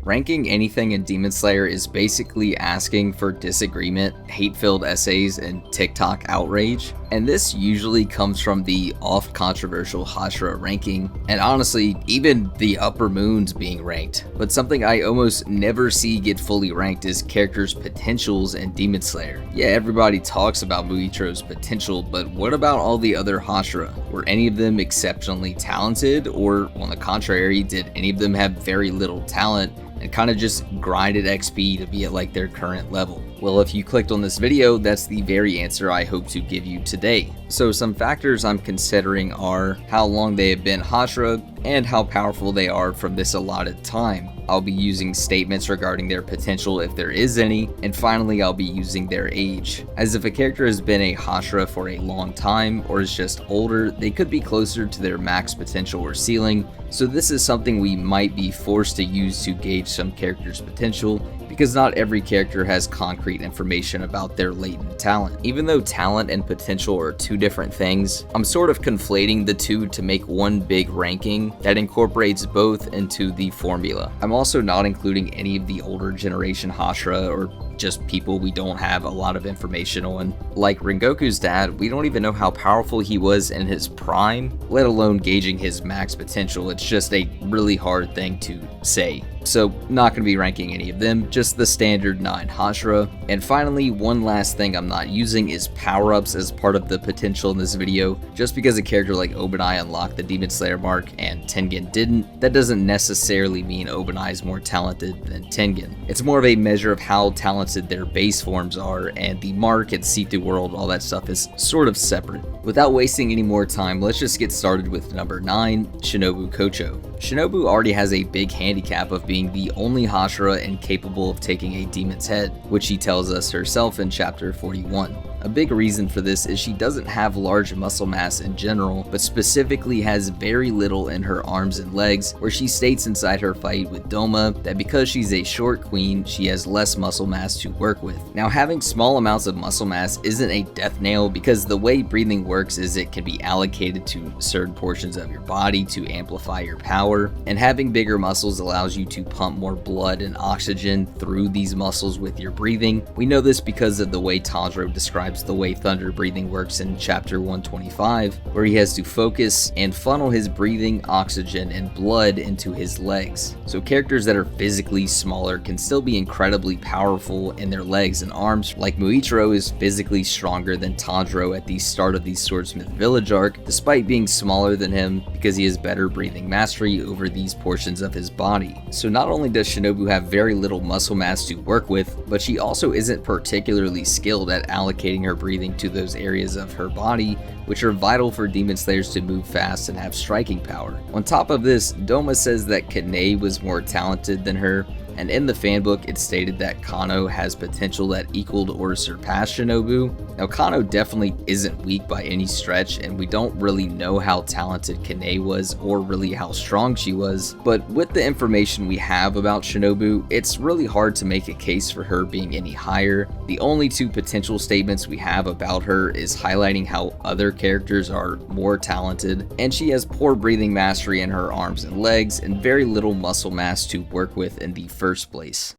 Ranking anything in Demon Slayer is basically asking for disagreement, hate-filled essays, and TikTok outrage, and this usually comes from the oft-controversial Hashira ranking, and honestly, even the upper moons being ranked. But something I almost never see get fully ranked is characters' potentials in Demon Slayer. Yeah, everybody talks about Muichiro's potential, but what about all the other Hashira? Were any of them exceptionally talented, or on the contrary, did any of them have very little talent and kind of just grinded XP to be at like their current level? Well, if you clicked on this video, that's the very answer I hope to give you today. So some factors I'm considering are how long they have been Hashira and how powerful they are from this allotted time. I'll be using statements regarding their potential if there is any, and finally I'll be using their age. As if a character has been a Hashira for a long time or is just older, they could be closer to their max potential or ceiling, so this is something we might be forced to use to gauge some character's potential, because not every character has concrete information about their latent talent. Even though talent and potential are two different things, I'm sort of conflating the two to make one big ranking that incorporates both into the formula. I'm also not including any of the older generation Hashira or just people we don't have a lot of information on. Like Rengoku's dad, we don't even know how powerful he was in his prime, let alone gauging his max potential. It's just a really hard thing to say. So not going to be ranking any of them, just the standard 9 Hashira. And finally, one last thing I'm not using is power-ups as part of the potential in this video. Just because a character like Obanai unlocked the Demon Slayer mark and Tengen didn't, that doesn't necessarily mean Obanai is more talented than Tengen. It's more of a measure of how talented their base forms are, and the mark and see-through world, all that stuff is sort of separate. Without wasting any more time, let's just get started with number 9, Shinobu Kocho. Shinobu already has a big handicap of being the only Hashira incapable of taking a demon's head, which she tells us herself in chapter 41. A big reason for this is she doesn't have large muscle mass in general, but specifically has very little in her arms and legs, where she states inside her fight with Doma that because she's a short queen, she has less muscle mass to work with. Now, having small amounts of muscle mass isn't a death nail, because the way breathing works is it can be allocated to certain portions of your body to amplify your power, and having bigger muscles allows you to pump more blood and oxygen through these muscles with your breathing. We know this because of the way Tanjiro describes the way thunder breathing works in chapter 125, where he has to focus and funnel his breathing, oxygen, and blood into his legs. So characters that are physically smaller can still be incredibly powerful in their legs and arms. Like Muichiro is physically stronger than Tanjiro at the start of the Swordsmith Village arc, despite being smaller than him, because he has better breathing mastery over these portions of his body. So not only does Shinobu have very little muscle mass to work with, but she also isn't particularly skilled at allocating her breathing to those areas of her body, which are vital for demon slayers to move fast and have striking power. On top of this, Doma says that Kane was more talented than her, and in the fanbook it stated that Kano has potential that equaled or surpassed Shinobu. Now Kano definitely isn't weak by any stretch, and we don't really know how talented Kane was or really how strong she was, but with the information we have about Shinobu, it's really hard to make a case for her being any higher. The only two potential statements we have about her is highlighting how other characters are more talented, and she has poor breathing mastery in her arms and legs and very little muscle mass to work with in the first place.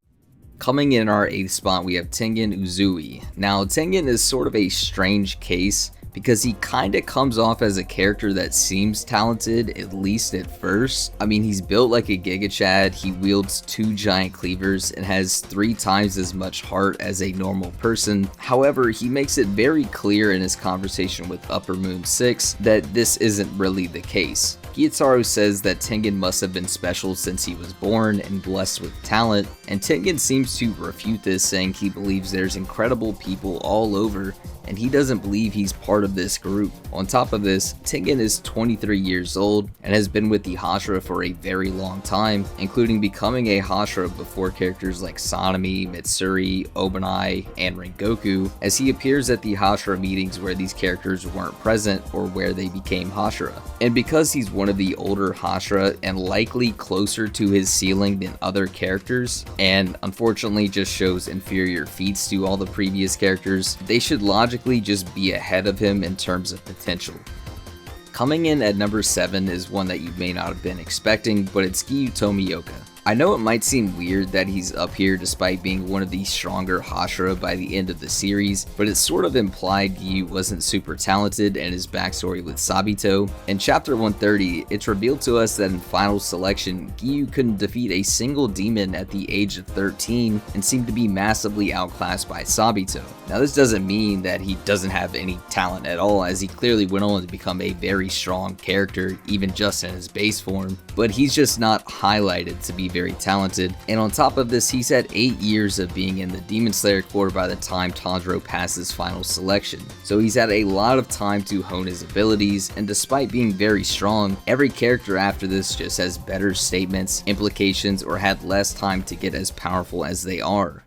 Coming in our 8th spot, we have Tengen Uzui. Now, Tengen is sort of a strange case because he kinda comes off as a character that seems talented, at least at first. I mean, he's built like a Giga Chad, he wields 2 giant cleavers, and has 3 times as much heart as a normal person. However, he makes it very clear in his conversation with Upper Moon 6 that this isn't really the case. Gyutaro says that Tengen must have been special since he was born and blessed with talent, and Tengen seems to refute this, saying he believes there's incredible people all over, and he doesn't believe he's part of this group. On top of this, Tengen is 23 years old and has been with the Hashira for a very long time, including becoming a Hashira before characters like Sanemi, Mitsuri, Obanai, and Rengoku, as he appears at the Hashira meetings where these characters weren't present or where they became Hashira. And because he's one of the older Hashira and likely closer to his ceiling than other characters, and unfortunately just shows inferior feats to all the previous characters, they should logically just be ahead of him in terms of potential. Coming in at number 7 is one that you may not have been expecting, but it's Giyu Tomioka. I know it might seem weird that he's up here despite being one of the stronger Hashira by the end of the series, but it's sort of implied Giyu wasn't super talented and his backstory with Sabito. In chapter 130, it's revealed to us that in final selection, Giyu couldn't defeat a single demon at the age of 13 and seemed to be massively outclassed by Sabito. Now this doesn't mean that he doesn't have any talent at all, as he clearly went on to become a very strong character, even just in his base form, but he's just not highlighted to be very talented. And on top of this, he's had 8 years of being in the Demon Slayer Corps by the time Tanjiro passes final selection. So he's had a lot of time to hone his abilities, and despite being very strong, every character after this just has better statements, implications, or had less time to get as powerful as they are.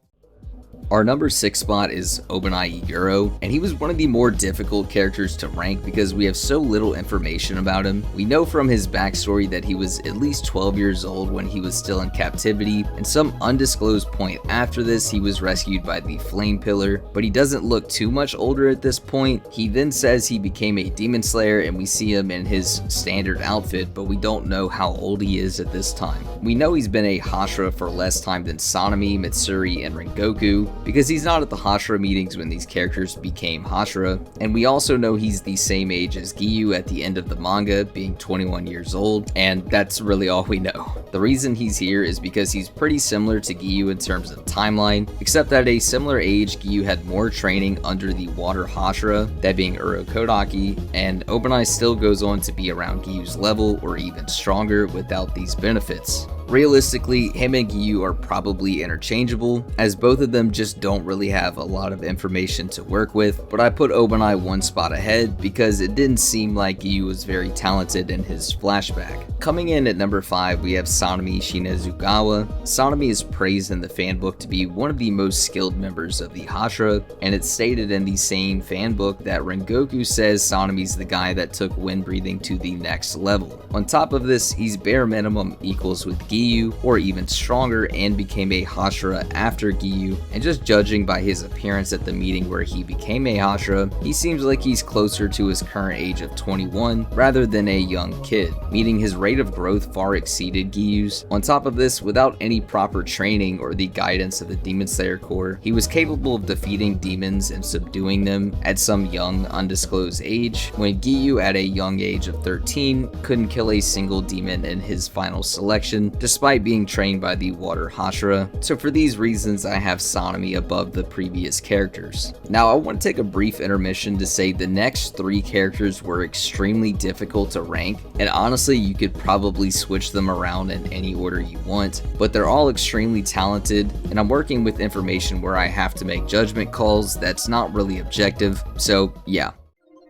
Our number 6 spot is Obanai Iguro, and he was one of the more difficult characters to rank because we have so little information about him. We know from his backstory that he was at least 12 years old when he was still in captivity, and some undisclosed point after this he was rescued by the Flame Pillar, but he doesn't look too much older at this point. He then says he became a Demon Slayer and we see him in his standard outfit, but we don't know how old he is at this time. We know he's been a Hashira for less time than Sanemi, Mitsuri, and Rengoku, because he's not at the Hashira meetings when these characters became Hashira, and we also know he's the same age as Giyu at the end of the manga, being 21 years old, and that's really all we know. The reason he's here is because he's pretty similar to Giyu in terms of timeline, except that at a similar age, Giyu had more training under the Water Hashira, that being Urokodaki, and Obanai still goes on to be around Giyu's level or even stronger without these benefits. Realistically, him and Giyu are probably interchangeable, as both of them just don't really have a lot of information to work with, but I put Obanai one spot ahead because it didn't seem like Giyu was very talented in his flashback. Coming in at number 5, we have Sanemi Shinazugawa. Sanemi is praised in the fanbook to be one of the most skilled members of the Hashira, and it's stated in the same fanbook that Rengoku says Sanemi's the guy that took wind breathing to the next level. On top of this, he's bare minimum equals with Giyu, or even stronger, and became a Hashira after Giyu, and just judging by his appearance at the meeting where he became a Hashira, he seems like he's closer to his current age of 21 rather than a young kid, meaning his rate of growth far exceeded Giyu's. On top of this, without any proper training or the guidance of the Demon Slayer Corps, he was capable of defeating demons and subduing them at some young undisclosed age, when Giyu at a young age of 13 couldn't kill a single demon in his final selection, despite being trained by the Water Hashira. So for these reasons, I have Sanemi above the previous characters. Now I want to take a brief intermission to say the next 3 characters were extremely difficult to rank, and honestly you could probably switch them around in any order you want, but they're all extremely talented, and I'm working with information where I have to make judgment calls that's not really objective, so yeah.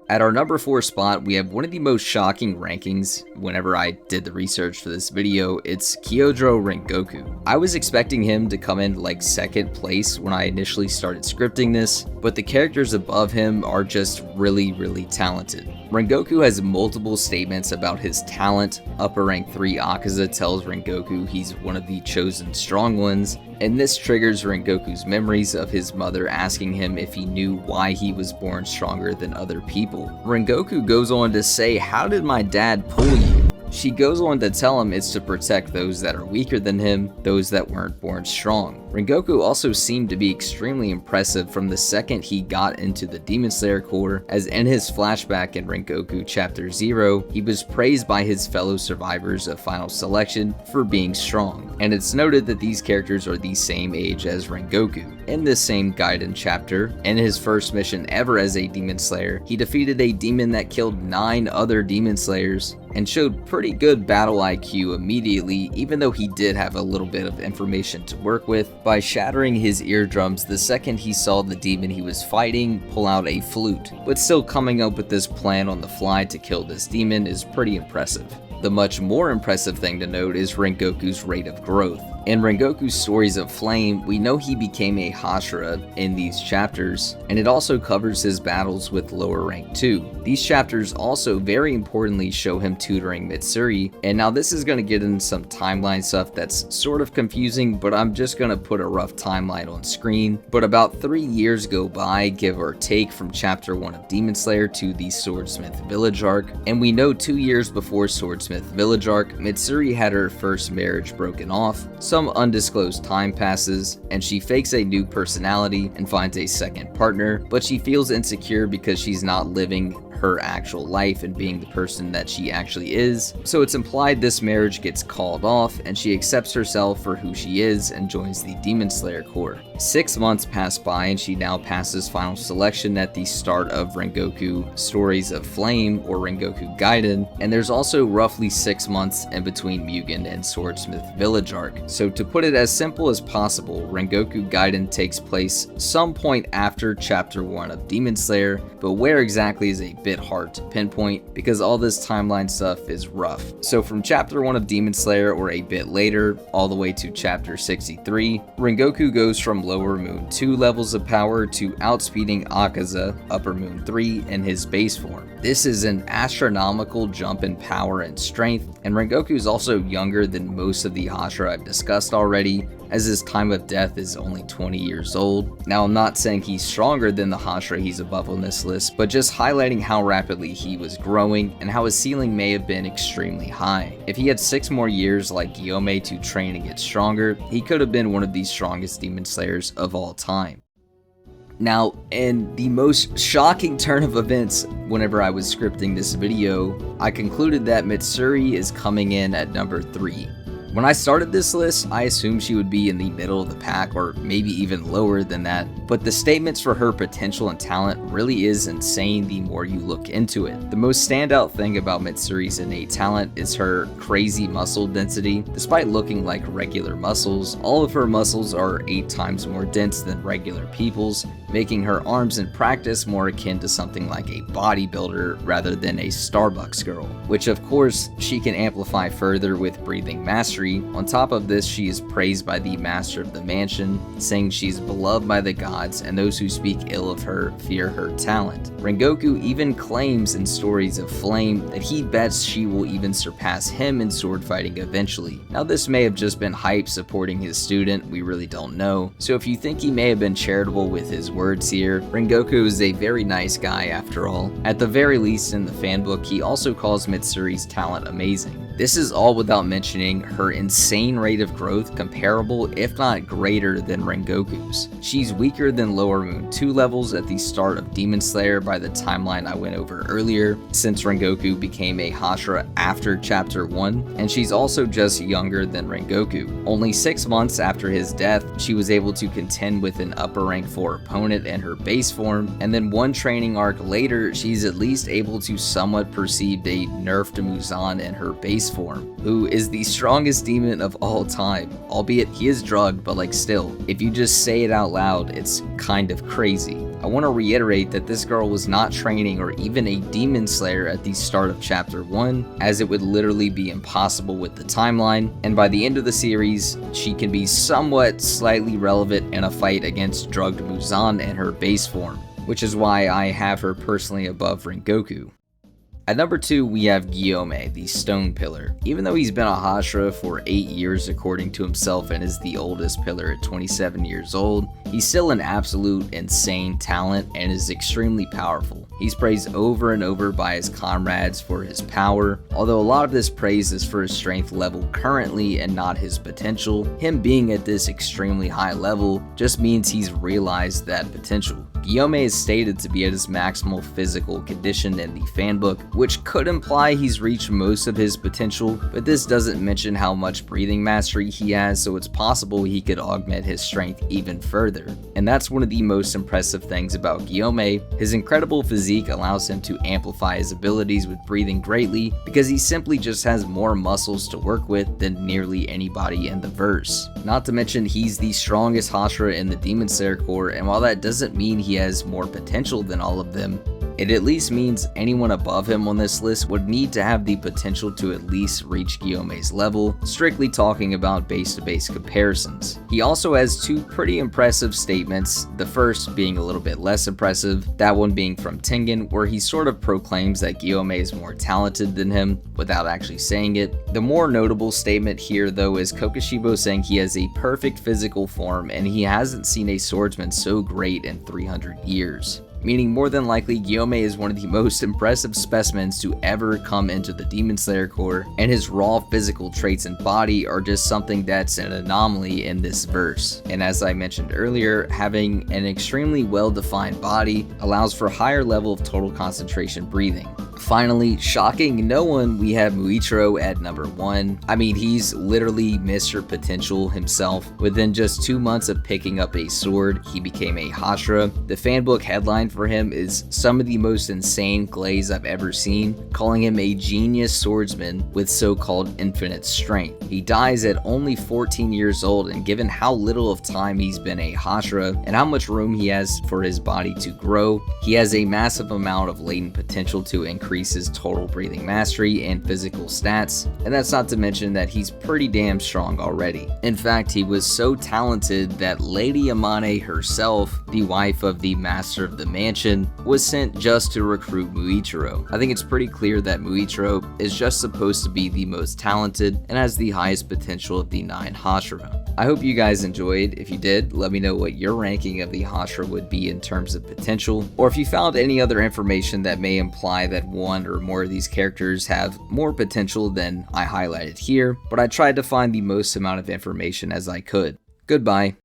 At our number 4 spot, we have one of the most shocking rankings whenever I did the research for this video. It's Kyojuro Rengoku. I was expecting him to come in like 2nd place when I initially started scripting this, but the characters above him are just really talented. Rengoku has multiple statements about his talent. Upper rank 3 Akaza tells Rengoku he's one of the chosen strong ones, and this triggers Rengoku's memories of his mother asking him if he knew why he was born stronger than other people. Rengoku goes on to say, "How did my dad pull you?" She goes on to tell him it's to protect those that are weaker than him, those that weren't born strong. Rengoku also seemed to be extremely impressive from the second he got into the Demon Slayer Corps, as in his flashback in Rengoku Chapter 0, he was praised by his fellow survivors of Final Selection for being strong, and it's noted that these characters are the same age as Rengoku. In this same Gaiden chapter, in his first mission ever as a Demon Slayer, he defeated a demon that killed 9 other Demon Slayers, and showed pretty good battle IQ immediately, even though he did have a little bit of information to work with, by shattering his eardrums the second he saw the demon he was fighting pull out a flute. But still coming up with this plan on the fly to kill this demon is pretty impressive. The much more impressive thing to note is Rengoku's rate of growth. In Rengoku's Stories of Flame, we know he became a Hashira in these chapters, and it also covers his battles with lower rank 2. These chapters also very importantly show him tutoring Mitsuri, and now this is going to get into some timeline stuff that's sort of confusing, but I'm just going to put a rough timeline on screen. But about 3 years go by, give or take, from chapter 1 of Demon Slayer to the Swordsmith Village arc, and we know 2 years before Swordsmith Village arc, Mitsuri had her first marriage broken off. Some undisclosed time passes, and she fakes a new personality and finds a second partner, but she feels insecure because she's not living her actual life and being the person that she actually is. So it's implied this marriage gets called off and she accepts herself for who she is and joins the Demon Slayer Corps. 6 months pass by and she now passes final selection at the start of Rengoku Stories of Flame, or Rengoku Gaiden, and there's also roughly 6 months in between Mugen and Swordsmith Village arc. So to put it as simple as possible, Rengoku Gaiden takes place some point after chapter 1 of Demon Slayer, but where exactly is a bit hard to pinpoint because all this timeline stuff is rough. So from chapter 1 of Demon Slayer, or a bit later, all the way to chapter 63, Rengoku goes from Lower Moon 2 levels of power to outspeeding Akaza, Upper Moon 3, in his base form. This is an astronomical jump in power and strength, and Rengoku is also younger than most of the Hashira I've discussed already, as his time of death is only 20 years old. Now, I'm not saying he's stronger than the Hashira he's above on this list, but just highlighting how rapidly he was growing and how his ceiling may have been extremely high. If he had 6 more years like Gyomei to train and get stronger, he could have been one of the strongest Demon Slayers of all time. Now, in the most shocking turn of events, whenever I was scripting this video, I concluded that Mitsuri is coming in at number 3. When I started this list, I assumed she would be in the middle of the pack, or maybe even lower than that, but the statements for her potential and talent really is insane the more you look into it. The most standout thing about Mitsuri's innate talent is her crazy muscle density. Despite looking like regular muscles, all of her muscles are 8 times more dense than regular people's, making her arms in practice more akin to something like a bodybuilder rather than a Starbucks girl, which of course she can amplify further with breathing mastery. On top of this, she is praised by the master of the mansion, saying she's beloved by the gods, and those who speak ill of her fear her talent. Rengoku even claims in Stories of Flame that he bets she will even surpass him in sword fighting eventually. Now, this may have just been hype supporting his student, we really don't know, so if you think he may have been charitable with his words here, Rengoku is a very nice guy after all. At the very least, in the fanbook, he also calls Mitsuri's talent amazing. This is all without mentioning her insane rate of growth, comparable if not greater than Rengoku's. She's weaker than Lower Moon 2 levels at the start of Demon Slayer by the timeline I went over earlier, since Rengoku became a Hashira after chapter 1, and she's also just younger than Rengoku. Only 6 months after his death, she was able to contend with an upper rank 4 opponent in her base form, and then one training arc later, she's at least able to somewhat perceive a nerfed Muzan in her base form, who is the strongest demon of all time, albeit he is drugged, but like still, if you just say it out loud, it's kind of crazy. I want to reiterate that this girl was not training or even a demon slayer at the start of chapter 1, as it would literally be impossible with the timeline, and by the end of the series, she can be somewhat slightly relevant in a fight against drugged Muzan in her base form, which is why I have her personally above Rengoku. At number 2, we have Gyomei, the Stone Pillar. Even though he's been a Hashira for 8 years according to himself and is the oldest pillar at 27 years old, he's still an absolute insane talent and is extremely powerful. He's praised over and over by his comrades for his power, although a lot of this praise is for his strength level currently and not his potential. Him being at this extremely high level just means he's realized that potential. Gyomei is stated to be at his maximal physical condition in the fanbook, which could imply he's reached most of his potential, but this doesn't mention how much breathing mastery he has, so it's possible he could augment his strength even further. And that's one of the most impressive things about Gyomei. His incredible physique allows him to amplify his abilities with breathing greatly, because he simply just has more muscles to work with than nearly anybody in the verse. Not to mention he's the strongest Hashira in the Demon Slayer Corps, and while that doesn't mean he has more potential than all of them, It at least means anyone above him on this list would need to have the potential to at least reach Gyomei's level, strictly talking about base-to-base comparisons. He also has two pretty impressive statements, the first being a little bit less impressive, that one being from Tengen, where he sort of proclaims that Gyomei is more talented than him without actually saying it. The more notable statement here though is Kokushibo saying he has a perfect physical form and he hasn't seen a swordsman so great in 300 years. Meaning more than likely Gyomei is one of the most impressive specimens to ever come into the Demon Slayer Corps, and his raw physical traits and body are just something that's an anomaly in this verse. And as I mentioned earlier, having an extremely well-defined body allows for a higher level of total concentration breathing. Finally, shocking no one, we have Muichiro at number 1. I mean, he's literally Mr. Potential himself. Within just 2 months of picking up a sword, he became a Hashira. The fanbook headline for him is some of the most insane glaze I've ever seen, calling him a genius swordsman with so-called infinite strength. He dies at only 14 years old, and given how little of time he's been a Hashira and how much room he has for his body to grow, he has a massive amount of latent potential to increase his total breathing mastery and physical stats, and that's not to mention that he's pretty damn strong already. In fact, he was so talented that Lady Amane herself, the wife of the master of the mansion, was sent just to recruit Muichiro. I think it's pretty clear that Muichiro is just supposed to be the most talented and has the highest potential of the 9 Hashira. I hope you guys enjoyed. If you did, let me know what your ranking of the Hashira would be in terms of potential, or if you found any other information that may imply that one or more of these characters have more potential than I highlighted here, but I tried to find the most amount of information as I could. Goodbye.